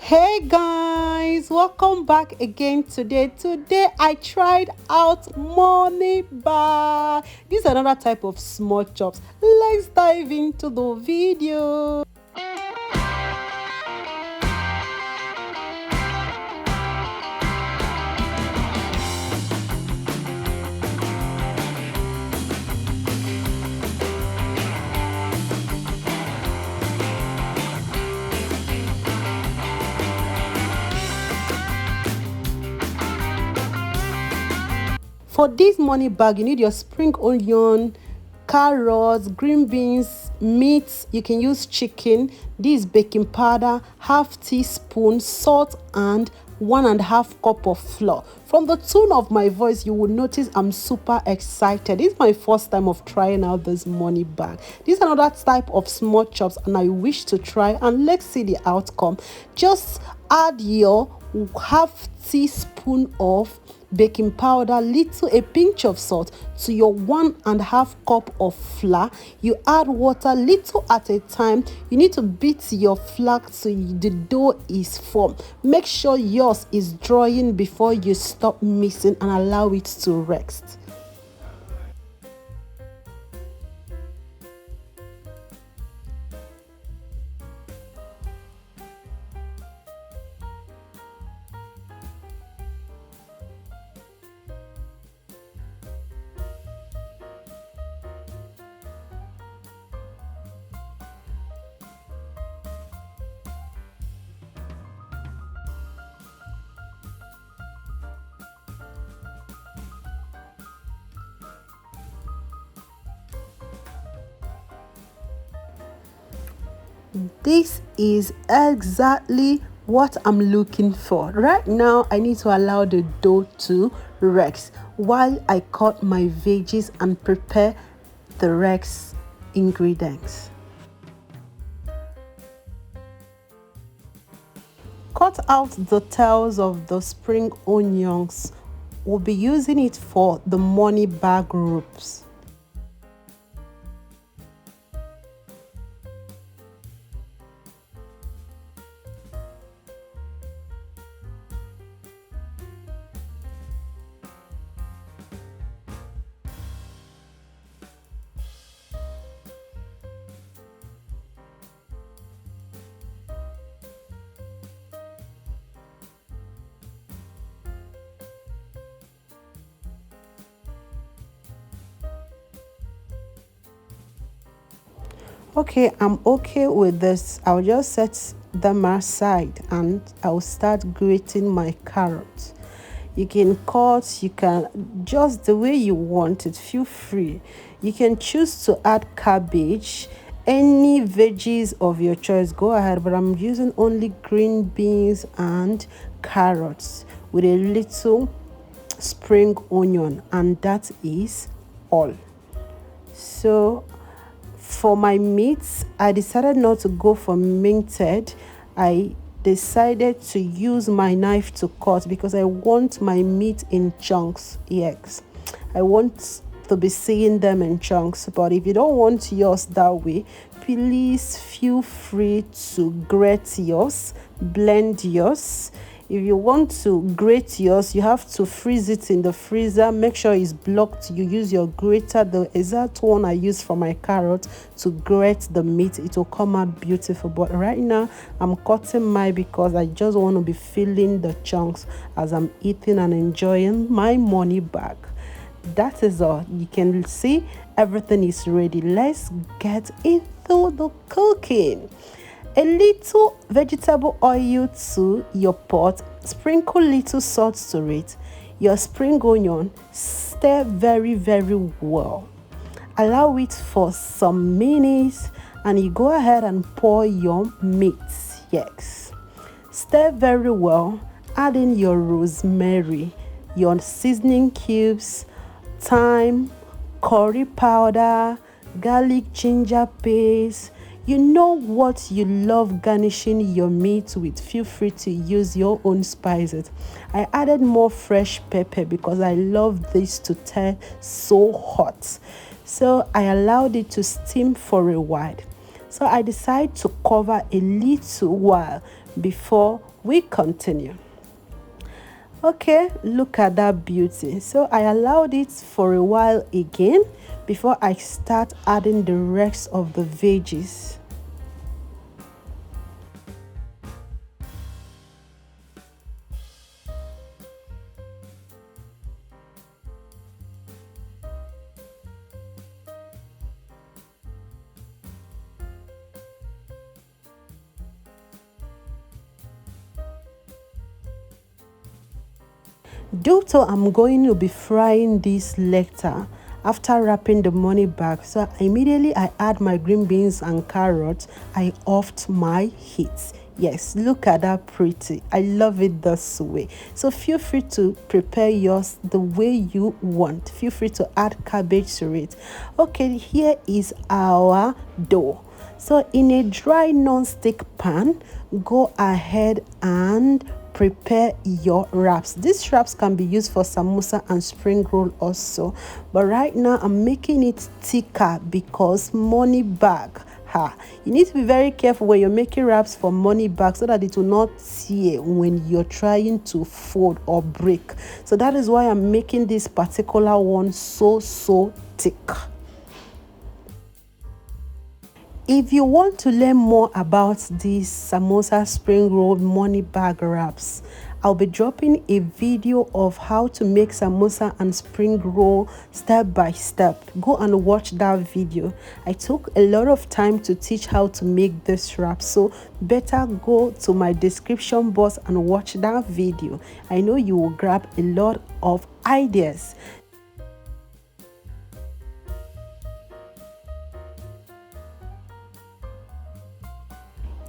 Hey guys, welcome back again today I tried out money bar. This is another type of small chops. Let's dive into the video. For this money bag, you need your spring onion, carrots, green beans, meat. You can use chicken. This baking powder, half teaspoon, salt, and 1.5 cup of flour. From the tone of my voice, you will notice I'm super excited. This is my first time of trying out this money bag. This is another type of small chops, and I wish to try. And let's see the outcome. Just add your half teaspoon of baking powder, a pinch of salt to your 1.5 cup of flour. You add water little at a time. You need to beat your flour so the dough is formed. Make sure yours is drying before you stop mixing and allow it to rest. This is exactly what I'm looking for. Right now, I need to allow the dough to rest while I cut my veggies and prepare the rest ingredients. Cut out the tails of the spring onions. We'll be using it for the money bag ropes. Okay, I'm okay with this. I'll just set them aside and I'll start grating my carrots. You can cut, you can just the way you want it, feel free. You can choose to add cabbage, any veggies of your choice, go ahead, but I'm using only green beans and carrots with a little spring onion, and that is all. So for my meats, I decided not to go for minted. I decided to use my knife to cut because I want my meat in chunks. Yes, I want to be seeing them in chunks. But if you don't want yours that way, please feel free to grate yours, blend yours. If you want to grate yours, you have to freeze it in the freezer. Make sure it's blocked. You use your grater, the exact one I use for my carrot, to grate the meat. It will come out beautiful. But right now, I'm cutting mine because I just want to be feeling the chunks as I'm eating and enjoying my money bag. That is all. You can see everything is ready. Let's get into the cooking. A little vegetable oil to your pot, sprinkle little salt to it, your spring onion, stir very well. Allow it for some minutes and you go ahead and pour your meat. Yes. Stir very well, add in your rosemary, your seasoning cubes, thyme, curry powder, garlic ginger paste. You know what you love garnishing your meat with. Feel free to use your own spices. I added more fresh pepper because I love this to taste so hot. So I allowed it to steam for a while. So I decided to cover a little while before we continue. Okay, look at that beauty. So I allowed it for a while again before I start adding the rest of the veggies. Due to I'm going to be frying this later after wrapping the money bag, so immediately I add my green beans and carrots. I offed my heat. Yes, look at that pretty. I love it this way. So feel free to prepare yours the way you want. Feel free to add cabbage to it. Okay, here is our dough. So in a dry non-stick pan, go ahead and prepare your wraps. These wraps can be used for samosa and spring roll also, but right now I'm making it thicker because money bag. You need to be very careful when you're making wraps for money bag so that it will not tear when you're trying to fold or break. So that is why I'm making this particular one so thick. If you want to learn more about these samosa spring roll money bag wraps, I'll be dropping a video of how to make samosa and spring roll step by step. Go and watch that video. I took a lot of time to teach how to make this wrap, so better go to my description box and watch that video. I know you will grab a lot of ideas.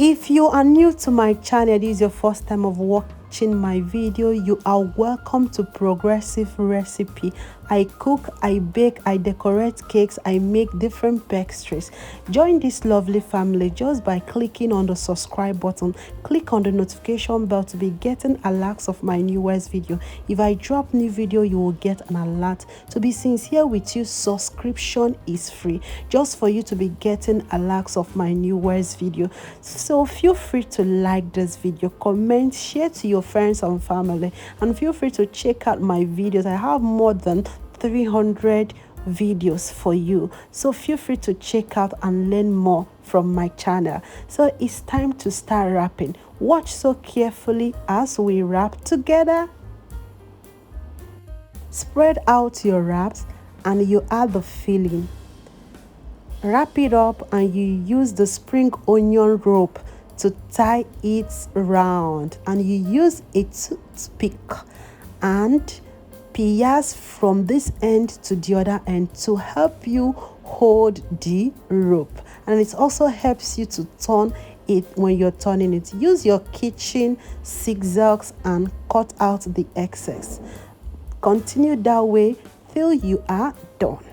If you are new to my channel, this is your first time of watching my video, you are welcome to Progressive Recipe. I cook, I bake, I decorate cakes, I make different pastries. Join this lovely family just by clicking on the subscribe button. Click on the notification bell to be getting alerts of my newest video. If I drop new video, you will get an alert. To be sincere with you, subscription is free, just for you to be getting alerts of my newest video. So feel free to like this video, comment, share to your friends and family, and feel free to check out my videos. I have more than 300 videos for you, so feel free to check out and learn more from my channel. So it's time to start wrapping. Watch so carefully as we wrap together. Spread out your wraps and you add the filling. Wrap it up and you use the spring onion rope to tie it round, and you use a toothpick and pliers from this end to the other end to help you hold the rope, and it also helps you to turn it when you're turning it. Use your kitchen zigzags and cut out the excess. Continue that way till you are done.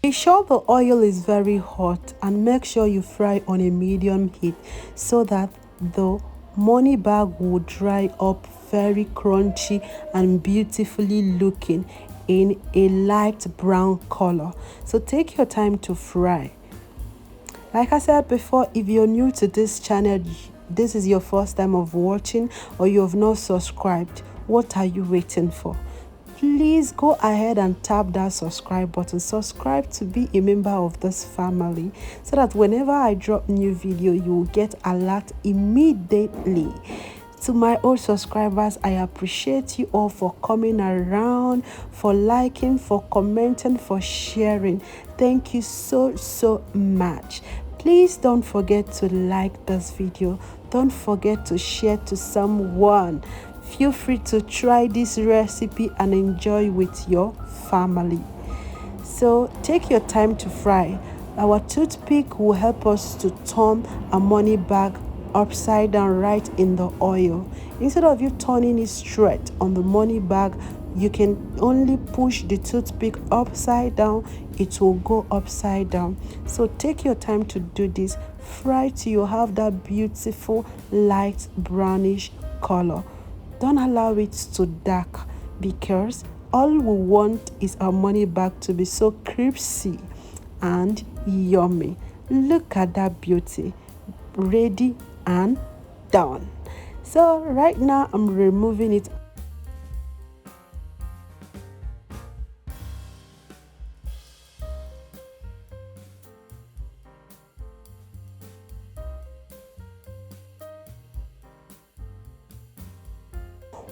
Be sure the oil is very hot and make sure you fry on a medium heat so that the money bag will dry up very crunchy and beautifully looking in a light brown color. So take your time to fry. Like I said before, if you're new to this channel, this is your first time of watching, or you have not subscribed, what are you waiting for? Please go ahead and tap that subscribe button. Subscribe to be a member of this family so that whenever I drop new video, you will get alert immediately. To my old subscribers, I appreciate you all for coming around, for liking, for commenting, for sharing. Thank you so much. Please don't forget to like this video. Don't forget to share to someone. Feel free to try this recipe and enjoy with your family. So take your time to fry. Our toothpick will help us to turn a money bag upside down right in the oil. Instead of you turning it straight on the money bag, you can only push the toothpick upside down. It will go upside down. So take your time to do this. Fry till you have that beautiful light brownish color. Don't allow it to dark, because all we want is our money bag to be so crispy and yummy. Look at that beauty. Ready and done. So right now I'm removing it.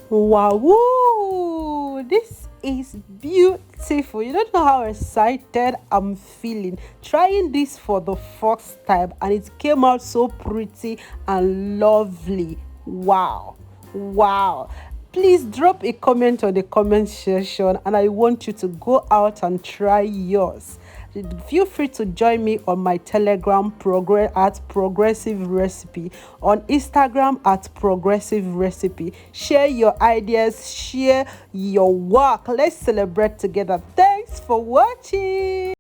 Wow, woo, this is beautiful. You don't know how excited I'm feeling trying this for the first time, and it came out so pretty and lovely. Wow. Please drop a comment on the comment section, and I want you to go out and try yours. Feel free to join me on my Telegram at Progressive Recipe, on Instagram at Progressive Recipe. Share your ideas, share your work. Let's celebrate together. Thanks for watching.